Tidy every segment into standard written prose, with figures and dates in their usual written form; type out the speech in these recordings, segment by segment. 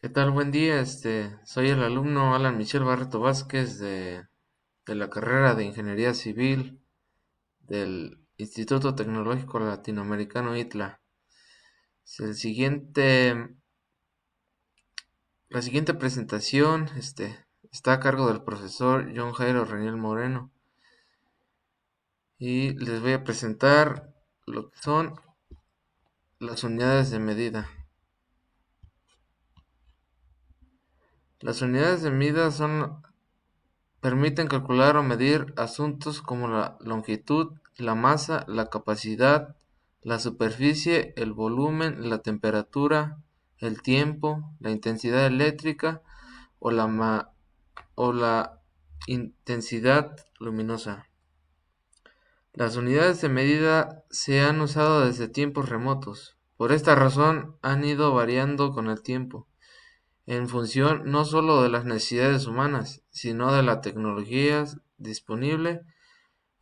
¿Qué tal? Buen día. Soy el alumno Alan Michel Barreto Vázquez de la carrera de Ingeniería Civil del Instituto Tecnológico Latinoamericano ITLA. El siguiente, la siguiente presentación, está a cargo del profesor John Jairo Reniel Moreno y les voy a presentar lo que son las unidades de medida. Las unidades de medida permiten calcular o medir asuntos como la longitud, la masa, la capacidad, la superficie, el volumen, la temperatura, el tiempo, la intensidad eléctrica o o la intensidad luminosa. Las unidades de medida se han usado desde tiempos remotos. Por esta razón han ido variando con el tiempo en función no solo de las necesidades humanas, sino de la tecnología disponible.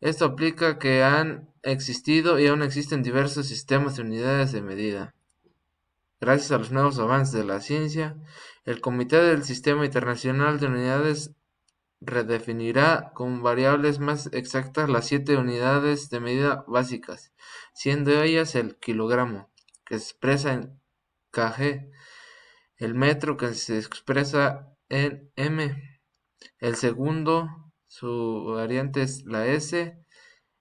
Esto aplica que han existido y aún existen diversos sistemas de unidades de medida. Gracias a los nuevos avances de la ciencia, el Comité del Sistema Internacional de Unidades redefinirá con variables más exactas las 7 unidades de medida básicas, siendo ellas el kilogramo, que se expresa en kg, el metro, que se expresa en m, el segundo, su variante es la s,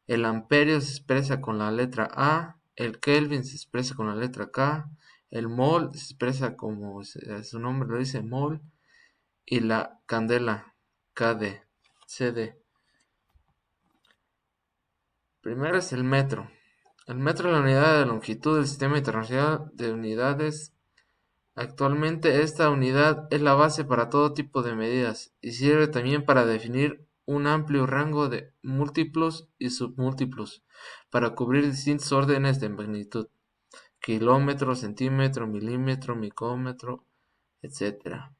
el amperio se expresa con la letra A, el Kelvin se expresa con la letra K, el mol se expresa como su nombre lo dice, mol, y la candela, KD, CD. Primero es el metro. El metro es la unidad de longitud del Sistema Internacional de Unidades. Actualmente esta unidad es la base para todo tipo de medidas y sirve también para definir un amplio rango de múltiplos y submúltiplos para cubrir distintos órdenes de magnitud: kilómetro, centímetro, milímetro, micrómetro, etcétera.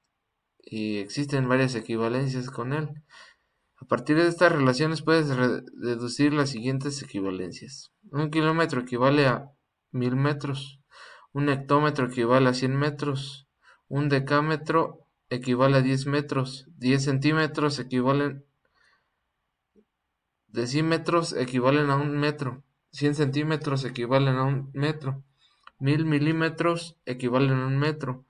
Y existen varias equivalencias con él. A partir de estas relaciones puedes deducir las siguientes equivalencias. Un kilómetro equivale a 1000 metros. Un hectómetro equivale a 100 metros. Un decámetro equivale a 10 metros. 10 centímetros equivalen. Decímetros equivalen a un metro. 100 centímetros equivalen a un metro. 1000 milímetros equivalen a un metro.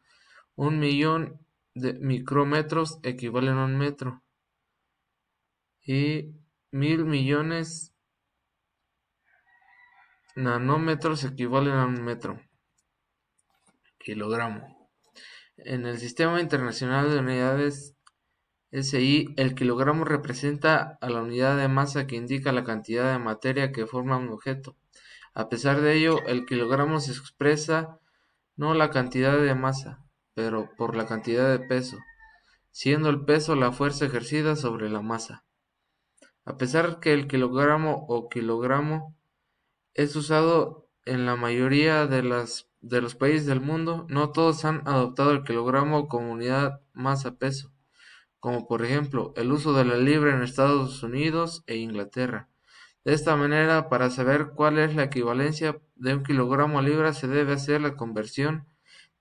Un millón de micrómetros equivalen a un metro. Y 1000 millones nanómetros equivalen a un metro. Kilogramo. En el Sistema Internacional de Unidades SI, el kilogramo representa a la unidad de masa que indica la cantidad de materia que forma un objeto. A pesar de ello, el kilogramo se expresa no la cantidad de masa, pero por la cantidad de peso, siendo el peso la fuerza ejercida sobre la masa. A pesar que el kilogramo o kilogramo es usado en la mayoría de los países del mundo, no todos han adoptado el kilogramo como unidad masa-peso, como por ejemplo el uso de la libra en Estados Unidos e Inglaterra. De esta manera, para saber cuál es la equivalencia de un kilogramo a libra, se debe hacer la conversión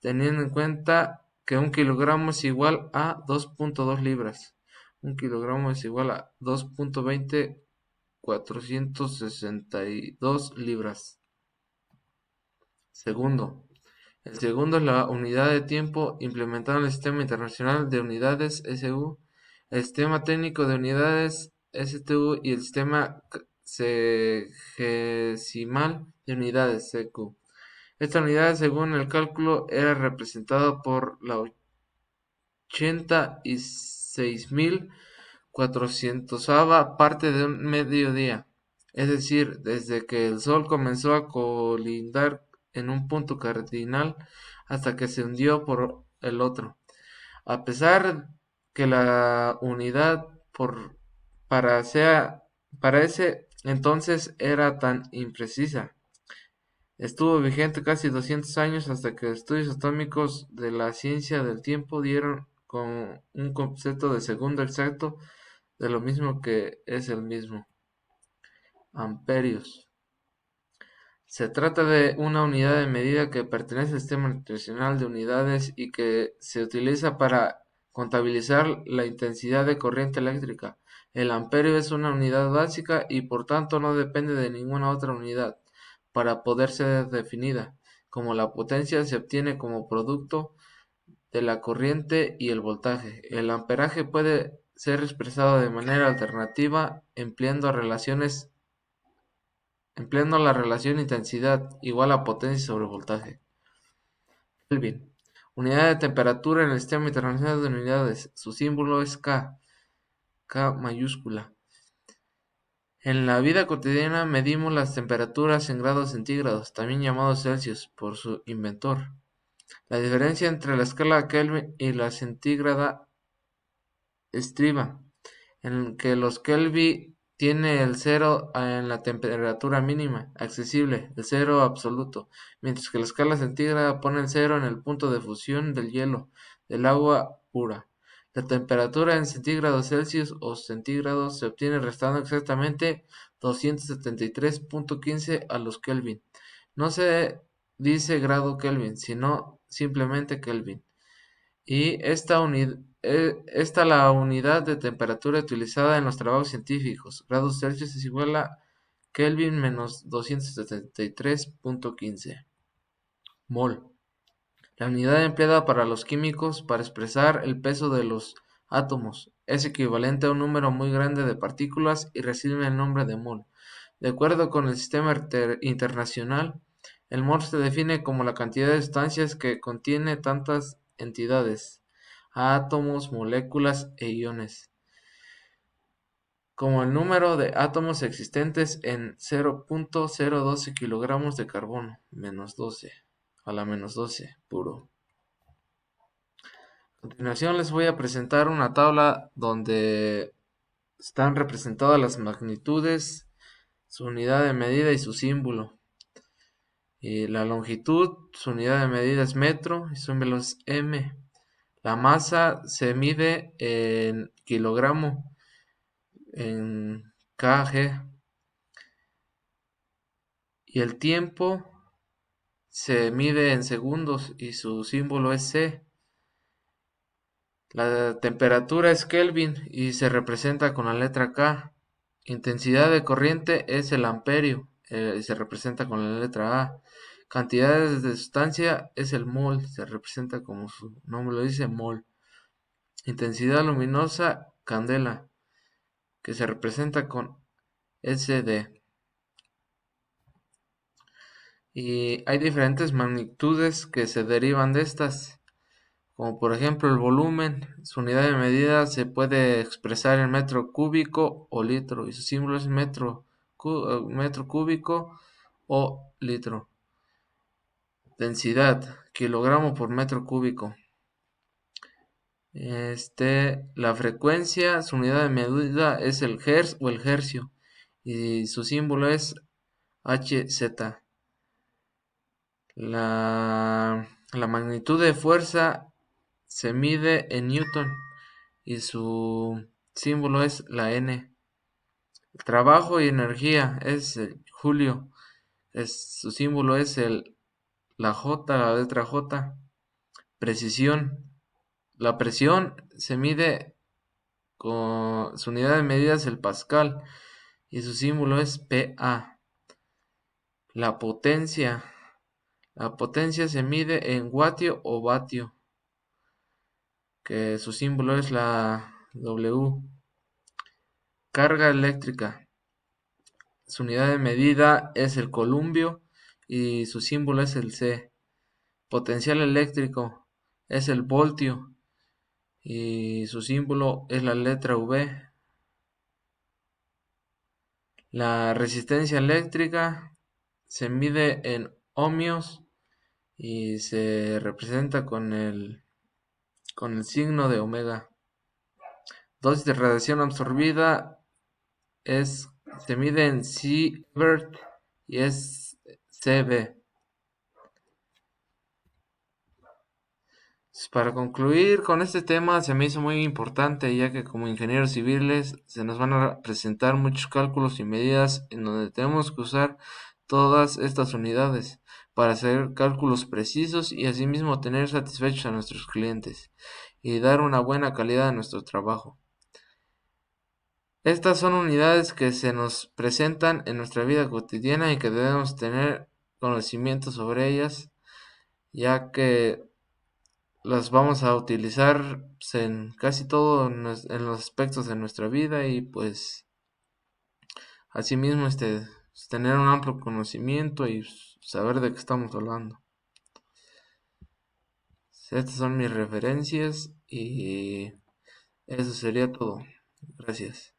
teniendo en cuenta que un kilogramo es igual a 2.2 libras. Un kilogramo es igual a 2.20462 libras. Segundo. El segundo es la unidad de tiempo implementada en el Sistema Internacional de Unidades (SU), el Sistema Técnico de Unidades (STU) y el Sistema Sexagesimal de Unidades (SQ). Esta unidad, según el cálculo, era representada por la 86.400ava parte de un mediodía, es decir, desde que el Sol comenzó a colindar en un punto cardinal hasta que se hundió por el otro. A pesar que la unidad para, para ese entonces era tan imprecisa, estuvo vigente casi 200 años hasta que estudios atómicos de la ciencia del tiempo dieron con un concepto de segundo exacto de lo mismo que es el mismo. Amperios. Se trata de una unidad de medida que pertenece al Sistema Internacional de Unidades y que se utiliza para contabilizar la intensidad de corriente eléctrica. El amperio es una unidad básica y por tanto no depende de ninguna otra unidad para poder ser definida. Como la potencia se obtiene como producto de la corriente y el voltaje. El amperaje puede ser expresado de manera alternativa empleando la relación intensidad igual a potencia sobre voltaje. Kelvin. Unidad de temperatura en el Sistema Internacional de Unidades. Su símbolo es K, K mayúscula. En la vida cotidiana medimos las temperaturas en grados centígrados, también llamados Celsius, por su inventor. La diferencia entre la escala Kelvin y la centígrada estriba en que los Kelvin tiene el cero en la temperatura mínima accesible, el cero absoluto, mientras que la escala centígrada pone el cero en el punto de fusión del hielo, del agua pura. La temperatura en centígrados Celsius o centígrados se obtiene restando exactamente 273.15 a los Kelvin. No se dice grado Kelvin, sino simplemente Kelvin. Y esta la unidad de temperatura utilizada en los trabajos científicos. Grados Celsius es igual a Kelvin menos 273.15. Mol. La unidad empleada para los químicos para expresar el peso de los átomos. Es equivalente a un número muy grande de partículas y recibe el nombre de mol. De acuerdo con el sistema internacional, el mol se define como la cantidad de sustancias que contiene tantas entidades, átomos, moléculas e iones, como el número de átomos existentes en 0.012 kilogramos de carbono, menos 12, a la menos 12, puro. A continuación les voy a presentar una tabla donde están representadas las magnitudes, su unidad de medida y su símbolo. Y la longitud, su unidad de medida es metro y su símbolo es m. La masa se mide en kilogramo, en kg. Y el tiempo se mide en segundos y su símbolo es C. La temperatura es Kelvin y se representa con la letra K. Intensidad de corriente es el amperio y se representa con la letra A. Cantidades de sustancia es el mol, se representa como su nombre lo dice, mol. Intensidad luminosa, candela, que se representa con SD. Y hay diferentes magnitudes que se derivan de estas, como por ejemplo el volumen. Su unidad de medida se puede expresar en metro cúbico o litro y su símbolo es metro cúbico o litro. Densidad, kilogramo por metro cúbico. La frecuencia, su unidad de medida es el hertz o el hercio y su símbolo es Hz. La magnitud de fuerza se mide en newton y su símbolo es la N. Trabajo y energía es el julio, su símbolo es la J, la letra J. Precisión. La presión se mide con su unidad de medida es el pascal y su símbolo es PA. La potencia. La potencia se mide en vatio o vatio, que su símbolo es la W. Carga eléctrica. Su unidad de medida es el columbio y su símbolo es el C. Potencial eléctrico es el voltio y su símbolo es la letra V. La resistencia eléctrica se mide en ohmios y se representa con el signo de omega. Dosis de radiación absorbida se mide en Sievert y es CB. Para concluir con este tema, se me hizo muy importante, ya que como ingenieros civiles se nos van a presentar muchos cálculos y medidas en donde tenemos que usar todas estas unidades para hacer cálculos precisos y asimismo tener satisfechos a nuestros clientes y dar una buena calidad a nuestro trabajo. Estas son unidades que se nos presentan en nuestra vida cotidiana y que debemos tener conocimiento sobre ellas, ya que las vamos a utilizar pues, en casi todo en los aspectos de nuestra vida y pues asimismo tener un amplio conocimiento y saber de qué estamos hablando. Estas son mis referencias y eso sería todo. Gracias.